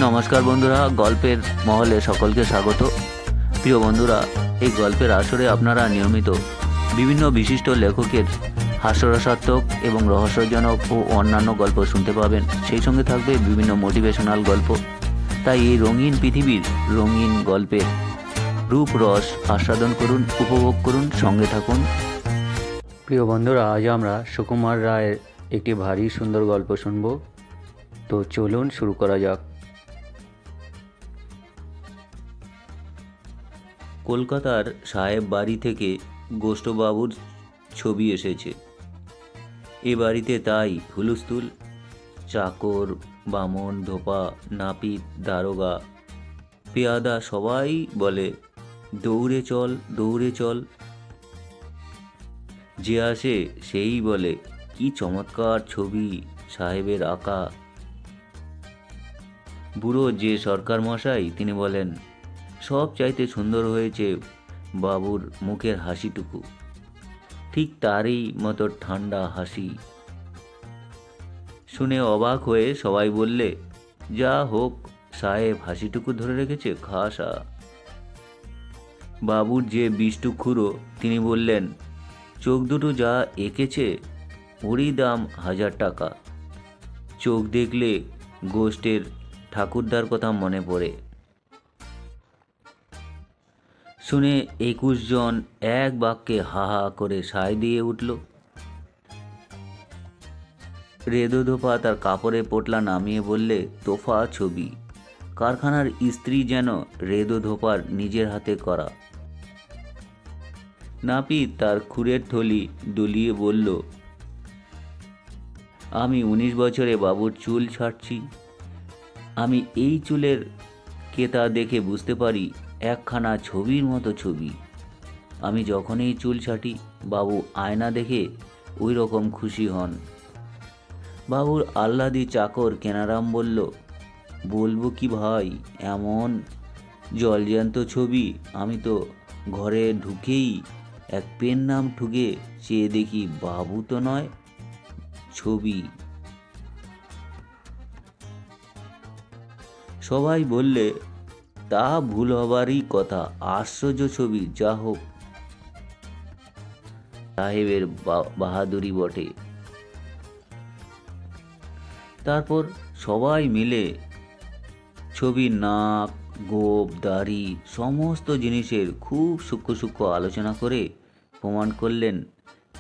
নমস্কার বন্ধুরা, গল্পের মহলে সকলকে স্বাগত। প্রিয় বন্ধুরা, এই গল্পের আসরে আপনারা নিয়মিত বিভিন্ন বিশিষ্ট লেখকের হাস্যরসাত্মক এবং রহস্যজনক ও অন্যান্য গল্প শুনতে পাবেন। সেই সঙ্গে থাকবে বিভিন্ন মোটিভেশনাল গল্প। তাই এই রঙিন পৃথিবীর রঙিন গল্পের রূপ রস আস্বাদন করুন, উপভোগ করুন, সঙ্গে থাকুন। প্রিয় বন্ধুরা, আজ আমরা সুকুমার রায়ের একটি ভারী সুন্দর গল্প শুনব। তো চলুন শুরু করা যাক। কলকাতার সাহেব বাড়ি থেকে গোষ্ঠবাবুর ছবি এসেছে। এ বাড়িতে তাই হুলস্থুল। চাকর, বামন, ধোপা, নাপিত, দারোগা, পেয়াদা সবাই বলে দৌড়ে চল, দৌড়ে চল। যে আসে সেই বলে কি চমৎকার ছবি সাহেবের আঁকা। বুড়ো যে সরকার মশাই, তিনি বলেন সব চাইতে সুন্দর হয়েছে বাবুর মুখের হাসিটুকু, ঠিক তারই মতো ঠান্ডা হাসি। শুনে অবাক হয়ে সবাই বললে, যা হোক, সাহেব হাসিটুকু ধরে রেখেছে, খাসা। বাবুর যে বিষ্টু খুড়ো, তিনি বললেন, চোখ দুটো যা এঁকেছে ওরই দাম 1000 টাকা। চোখ দেখলে গোষ্ঠের ঠাকুরদার কথা মনে পড়ে। শুনে 21 জন এক বাক্যে হা হা করে সায় দিয়ে উঠল। রেদো ধোপা তার কাপড়ে পোটলা নামিয়ে বললে, তোফা ছবি। কারখানার স্ত্রী যেন রেদো ধোপার নিজের হাতে করা। নাপিত তার খুরের থলি দুলিয়ে বলল, আমি 19 বছরে বাবুর চুল ছাড়ছি। আমি এই চুলের কেতা দেখে বুঝতে পারি একখানা ছবির মতো ছবি। আমি যখনই চুল ছাটি, বাবু আয়না দেখে ওই রকম খুশি হন। বাবুর আহ্লাদি চাকর কেনারাম বলল, বলবো কি ভাই, এমন জলজ্যান্ত ছবি। আমি তো ঘরে ঢুকেই এক পেন নাম ঠুকে চেয়ে দেখি, বাবু তো নয়, ছবি। সবাই বললে, তা ভুল হবারই কথা, আশ্চর্য ছবি, যা হোক, সাহেবের বাহাদুরি বটে। তারপর সবাই মিলে ছবির নাক, গোপ, দাড়ি সমস্ত জিনিসের খুব সূক্ষ্ম সূক্ষ্ম আলোচনা করে প্রমাণ করলেন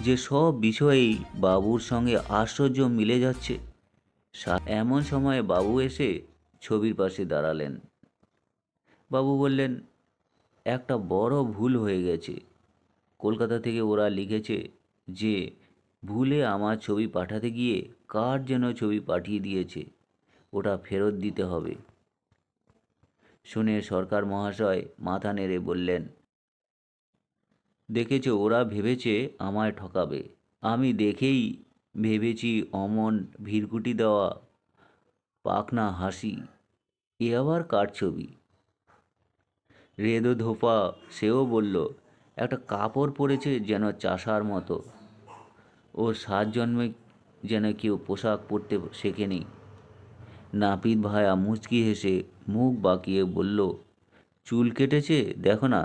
যে সব বিষয়েই বাবুর সঙ্গে আশ্চর্য মিলে যাচ্ছে। এমন সময় বাবু এসে ছবির পাশে দাঁড়ালেন। বাবু বললেন, একটা বড় ভুল হয়ে গেছে। কলকাতা থেকে ওরা লিখেছে যে ভুলে আমার ছবি পাঠাতে গিয়ে কার যেন ছবি পাঠিয়ে দিয়েছে, ওটা ফেরত দিতে হবে। শুনে সরকার মহাশয় মাথা নেড়ে বললেন, দেখেছো, ওরা ভেবেছে আমায় ঠকাবে। আমি দেখেই ভেবেছি অমন ভিড়কুটি দেওয়া পাকনা হাসি। এ আবার কার ছবি? রেদো ধোপা সেও বলল, একটা কাপড় পরেছে যেন চাষার মতো। ও 7 জন্মে যেন কেউ পোশাক পরতে শেখেনি। নাপিত ভায়া মুচকি হেসে মুখ বাঁকিয়ে বলল, চুল কেটেছে দেখো না,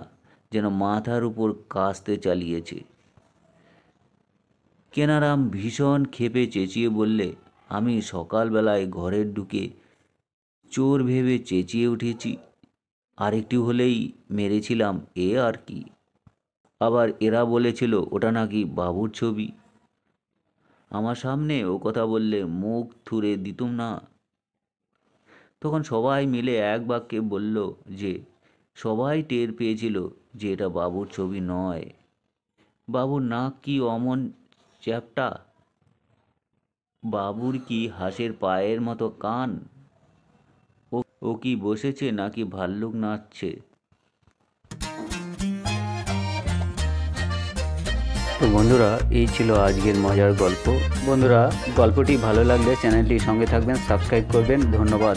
যেন মাথার উপর কাস্তে চালিয়েছে। কেনারাম ভীষণ ক্ষেপে চেঁচিয়ে বললে, আমি সকালবেলায় ঘরের ঢুকে চোর ভেবে চেঁচিয়ে উঠেছি, আরেকটি হলেই মেরেছিলাম, এ আর কি। আবার এরা বলেছিল ওটা নাকি বাবুর ছবি। আমার সামনে ও কথা বললে মুখ থুড়ে দিতুম না। তখন সবাই মিলে এক বাক্যে বলল যে সবাই টের পেয়েছিল যে এটা বাবুর ছবি নয়। বাবুর নাক কি অমন চ্যাপ্টা? বাবুর কি হাঁসের পায়ের মতো কান? ও কি বসেছে নাকি ভাল্লুক নাচছে? তো বন্ধুরা, এই ছিল আজকের মজার গল্প। বন্ধুরা, গল্পটি ভালো লাগলে চ্যানেলটির সঙ্গে থাকবেন, সাবস্ক্রাইব করবেন। ধন্যবাদ।